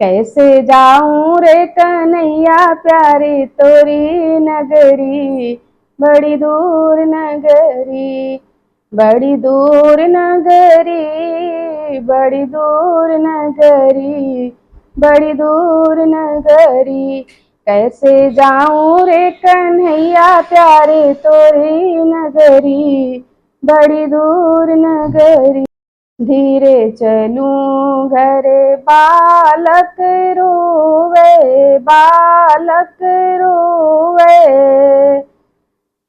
कैसे जाऊं रे कन्हैया प्यारे तोरी नगरी, बड़ी दूर नगरी, बड़ी दूर नगरी, बड़ी दूर नगरी, बड़ी दूर नगरी। कैसे जाऊं रे कन्हैया प्यारे तोरी नगरी, बड़ी दूर नगरी। धीरे चलूं घर बालक रोवे, बालक रोवे।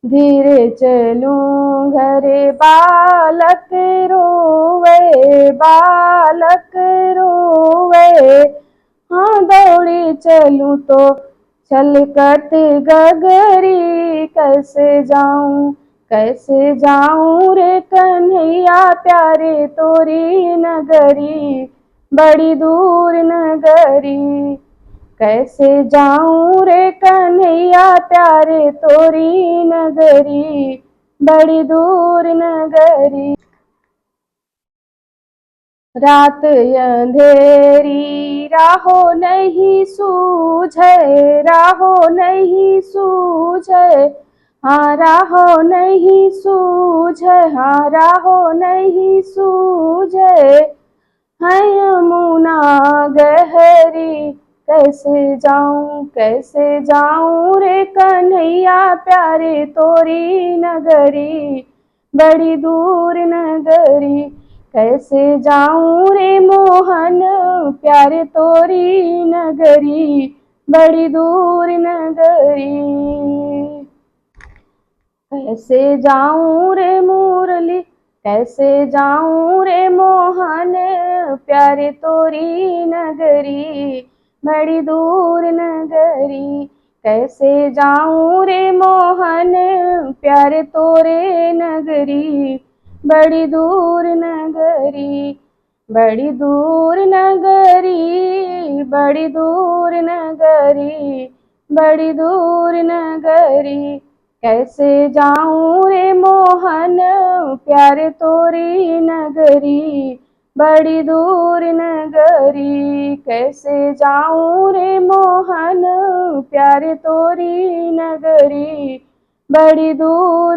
धीरे चलूं घर बालक रोवे, बालक रोवे। हाँ दौड़ी चलूं तो छलकत गगरी, कैसे जाऊं, कैसे जाऊं रे कन्हैया प्यारे तोरी नगरी, बड़ी दूर नगरी। कैसे जाऊं रे कन्हैया प्यारे तोरी नगरी, बड़ी दूर नगरी। रात अंधेरी राहों नहीं सूझे, राहों नहीं सूझे। हाँ राहों नहीं सूझे, हाँ राहों नहीं सूझे। है यमुना गहरी, कैसे जाऊं, कैसे जाऊं रे कन्हैया प्यारे तोरी नगरी, बड़ी दूर नगरी। कैसे जाऊं रे मोहन प्यारे तोरी नगरी, बड़ी दूर नगरी। कैसे जाऊं रे मुरली, कैसे जाऊं रे मोहन प्यारे तोरी नगरी, बड़ी दूर नगरी। कैसे जाऊं रे मोहन प्यारे तोरे नगरी, बड़ी दूर नगरी, बड़ी दूर नगरी, बड़ी दूर नगरी, बड़ी दूर नगरी। कैसे जाऊं रे मोहन प्यारे तोरी नगरी, बड़ी दूर नगरी। कैसे जाऊं रे मोहन प्यारे तोरी नगरी, बड़ी दूर।